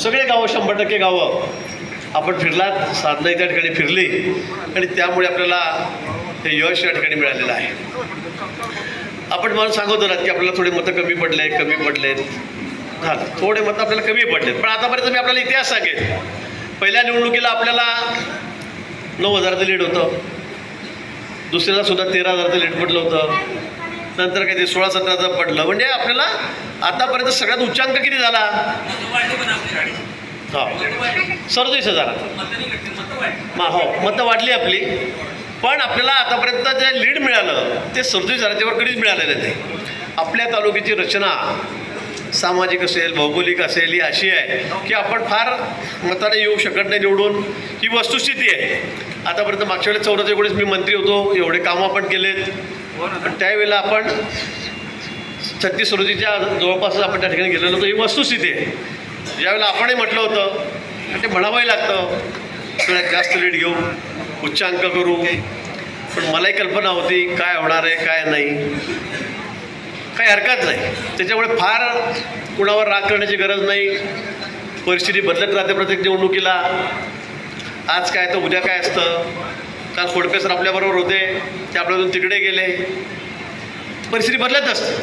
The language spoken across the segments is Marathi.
सगळे गावं 100% गावं आपण फिरलात, साधना त्या ठिकाणी फिरली आणि त्यामुळे आपल्याला हे यश या ठिकाणी मिळालेलं आहे. आपण मला सांगत होतात की आपल्याला थोडे मतं कमी पडलेत झालं, थोडे मतं आपल्याला कमी पडलेत. पण आतापर्यंत मी आपल्याला इतिहास सांगेन. पहिल्या निवडणुकीला आपल्याला 9,000चं लीड होतं, दुसऱ्याला सुद्धा 13,000चं लीड पडलं होतं, नंतर काही ते 16-17चं पडलं. म्हणजे आपल्याला आतापर्यंत सगळ्यात उच्चांक किती झाला? हो 37,000. हो मतं वाढली आपली, पण आपल्याला आतापर्यंत जे लीड मिळालं ते 37,000च्यावर कधीच मिळालेलं नाही. आपल्या तालुक्याची रचना सामाजिक असेल, भौगोलिक असेल, ही अशी आहे की आपण फार मताने येऊ शकत नाही निवडून, ही वस्तुस्थिती आहे. आतापर्यंत मागच्या वेळेस 14-19 मी मंत्री होतो, एवढे कामं आपण केलेत, पण त्यावेळेला आपण 36-37च्या जवळपास आपण त्या ठिकाणी गेलेलो होतो. ही वस्तुस्थिती आहे. ज्यावेळेला आपणही म्हटलं होतं ते म्हणावंही लागतं, सगळ्यात जास्त लीड घेऊ, उच्चांक करू, पण मलाही कल्पना होती काय होणार आहे काय नाही, काही हरकत नाही. त्याच्यामुळे फार कुणावर राग करण्याची गरज नाही. परिस्थिती बदलत राहते प्रत्येक निवडणुकीला. आज काय तर उद्या काय असतं. काल खोडके सर आपल्याबरोबर होते, ते आपल्यातून तिकडे गेले. परिस्थिती बदलत असते.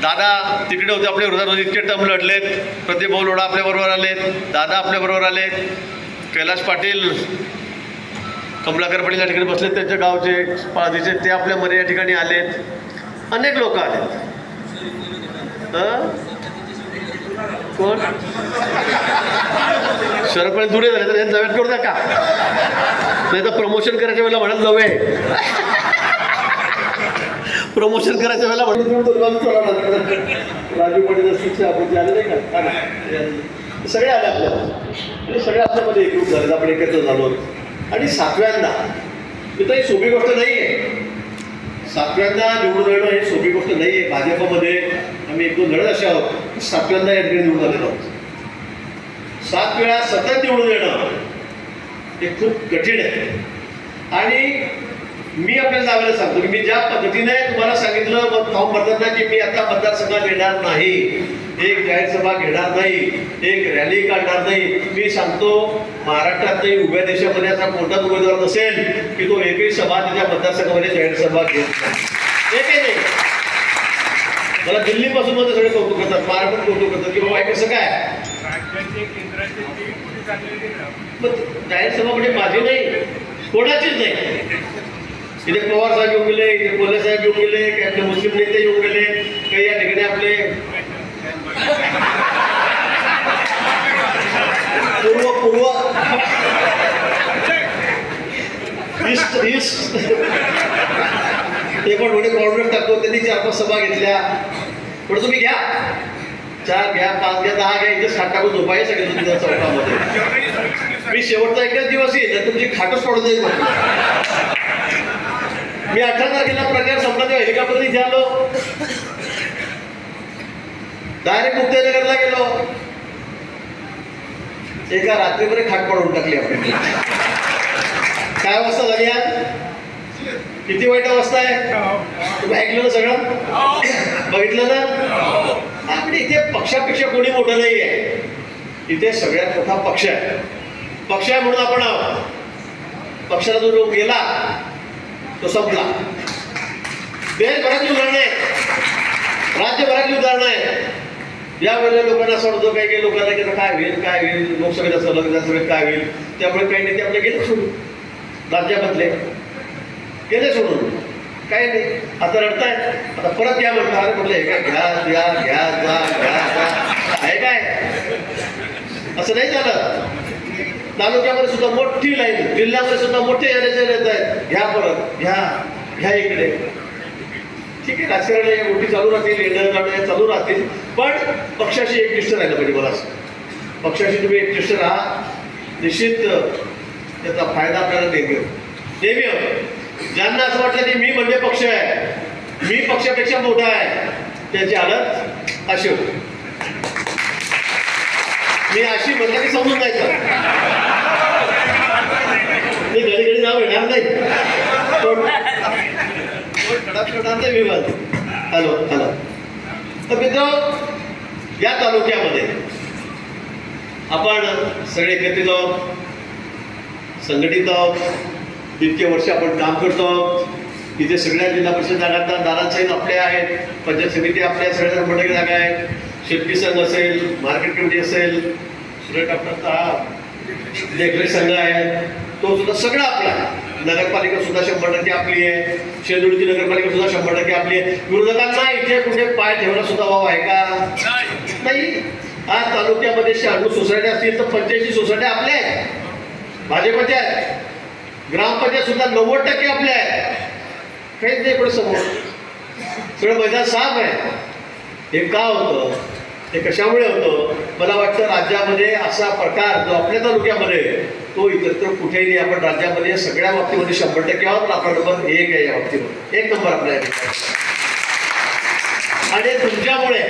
दादा तिकडे होते, आपल्या विरोधात इतके टर्म लढलेत. प्रदीप भाऊ लोढा आपल्याबरोबर आलेत, दादा आपल्याबरोबर आलेत, कैलास पाटील, कमलाकर पाटील या ठिकाणी बसलेत, त्यांच्या गावचे पाळजीचे, ते आपल्यामध्ये या ठिकाणी आलेत. अनेक लोक आलेत. कोण शरद पवार दुरे झाले तर यांनी नव्यात करू द्या का? नाही तर प्रमोशन करायच्या वेळेला म्हणत नव्हे, प्रमोशन करायच्या वेळेला म्हणत राजू पाटील असतील आपण आले नाही का, सगळे आले आपल्याला आणि सगळे आपल्यामध्ये एकरूप झाले, आपण एकत्र झालो. आणि 7व्यांदा ही सोपी गोष्ट नाही आहे. 7व्यांदा निवडून येणं ही सोपी गोष्ट नाही आहे. भाजपमध्ये आम्ही 1-2 लढत असे आहोत की 7व्यांदा या ठिकाणी निवडून आलेलो आहोत. 7 वेळा सतत निवडून येणं हे खूप कठीण आहे. आणि मी आपल्याला जावेला सांगतो की मी ज्या पद्धतीने तुम्हाला सांगितलं फॉर्म भरताना की मी आता मतदारसंघात येणार नाही, एक जाहीर सभा घेणार नाही, एक रॅली काढणार नाही. मी सांगतो महाराष्ट्रातही उभ्या देशामध्ये असा कोणताच उमेदवार नसेल की तो एकही सभा त्याच्या मतदारसंघामध्ये जाहीर सभा घेत नाही. एकही नाही. मला दिल्लीपासून मध्ये सगळे कौतुक करतात, महाराष्ट्रात कौतुक करतात की बाबा कसं काय जाहीर सभा म्हणजे माझी नाही, कोणाचीच नाही. इथे पवार साहेब येऊन गेले, इथे कोल्हे साहेब येऊन गेले, काही आपले मुस्लिम नेते येऊन गेले, काही या ठिकाणी आपले पूर्व ईस्ट ते पण थोडे प्रॉब्लेम टाकतो. त्यांनी 4-5 सभा घेतल्या. थोडं तुम्ही घ्या, 4 घ्या, 5 घ्या, 10 घ्या, इथे खाट टाकून झोपाय सगळे तुमच्या चौकामध्ये. मी शेवटचा एकच दिवस येईल तर तुमची खाटच पडून जाईल. मी 18 तारखेला प्रचार संपला तेव्हा हेलिकॉप्टरने इथे आलो, डायरेक्ट मुक्ताईनगरला गेलो. एका रात्रीमध्ये खाट पडून टाकली आपण. काय अवस्था झाली आज? किती वाईट अवस्था आहे. तुम्ही ऐकलं ना सगळं, बघितलं ना. आपण इथे पक्षापेक्षा कोणी मोठं नाही आहे. इथे सगळ्यात मोठा पक्ष आहे. पक्ष आहे म्हणून आपण आहोत. पक्षाला जो लोक गेला तो संपला. देशभरातली उदाहरणं आहेत, राज्यभरातली उदाहरणं आहेत. यावेळेला लोकांना असं वाटतं, काही लोकांना की काय होईल लोकसभेत असं विधानसभेत काय होईल. त्यामुळे काही नेते आपले गेले सोडून, राज्यामधले गेले सोडून, काही नाही. आता रडतायत, आता परत या म्हणतात. अरे म्हटलं हे काय घ्या जा आहे काय? असं नाही झालं. तालुक्यामध्ये सुद्धा मोठी लाईन, जिल्ह्यामध्ये सुद्धा मोठे येत आहेत. घ्या परत, घ्या इकडे. ठीक आहे, राजकारण या गोष्टी चालू राहतील, येणं जाणं चालू राहतील, पण पक्षाशी एकनिष्ठ राहिलं पाहिजे. मला असं पक्षाशी तुम्ही एकनिष्ठ राहा, निश्चित त्याचा फायदा आपल्याला नेहमी होतो. ज्यांना असं वाटलं की मी म्हणजे पक्ष आहे, मी पक्षापेक्षा मोठा आहे, त्याची हालत अशी होती. मी अशी म्हणलं की समजून जायचं, मी घडी नाव येणार नाही, विवाद. हॅलो. तर मित्र, या तालुक्यामध्ये आपण सगळे एकत्रित आहोत, संघटित आहोत, इतके वर्ष आपण काम करतो आहोत. इथे सगळ्या जिल्हा परिषद जागांना दारांसहित आपल्या आहेत, पंचायत समिती आपल्या सगळ्या मोठ्या जागा आहेत, शेतकरी संघ असेल, मार्केट कमिटी असेल, देखरेख संघ आहे, तो सुद्धा सगळा आपला. नगरपालिका सुद्धा 100% आपली आहे, शेंदुरीची नगरपालिका सुद्धा 100% आपली आहे. विरोधकांना इथे कुठे पाय ठेवणं सुद्धा वाव आहे का? नाही. आज तालुक्यामध्ये 96 सोसायट्या असतील तर 85 सोसायट्या आपल्या आहेत, भाजपच्या आहेत. ग्रामपंचायत सुद्धा 90% आपल्या आहेत. काहीच नाही पण समोर सगळं मैदान साफ आहे. हे का होतं, हे कशामुळे होतं? मला वाटतं राज्यामध्ये असा प्रकार जो आपल्या तालुक्यामध्ये तो इतर कुठेही नाही. आपण राज्यामध्ये सगळ्या बाबतीमध्ये 100% आहोत. आपला नंबर 1 आहे या बाबतीमध्ये, 1 नंबर आपल्या. आणि तुमच्यामुळे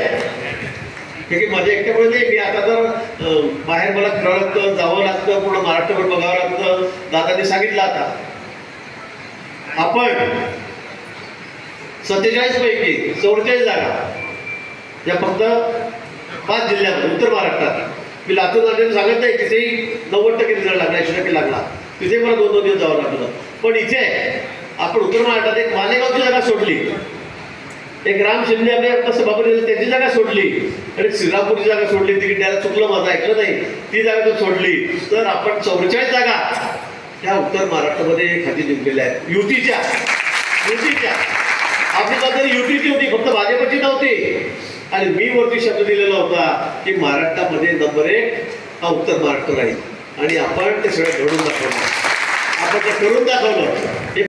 की माझ्या एकट्यामुळे नाही. मी आता तर बाहेर मला फिरावं लागतं, जावं लागतं, पूर्ण महाराष्ट्रभर बघावं लागतं. दादांनी सांगितलं आता आपण 47 पैकी 44 जागा या फक्त 5 जिल्ह्यामध्ये उत्तर महाराष्ट्रात. मी लातूर जाण्याचं सांगत नाही, तिथेही 90% रिझल्ट लागला, 80% लागला. तिथे मला 2-2 दिवस जावं लागलं. पण इथे आपण उत्तर महाराष्ट्रात एक मालेगावची जागा सोडली, एक राम शिंदे आपल्या सभापती त्याची जागा सोडली, आणि श्रीरामपूरची जागा सोडली. तिकीट द्यायला चुकलं, माझं ऐकलं नाही, ती जागा जर सोडली तर आपण 44 जागा त्या उत्तर महाराष्ट्रामध्ये खाती जिंकलेल्या आहेत. युतीच्या आपली पद्धती युतीची होती, फक्त भाजपची नव्हती. आणि मी वरती शब्द दिलेला होता की महाराष्ट्रामध्ये नंबर 1 हा उत्तर महाराष्ट्र राहील. आणि आपण ते सगळं घडून दाखवलं, आपण ते करून दाखवलं.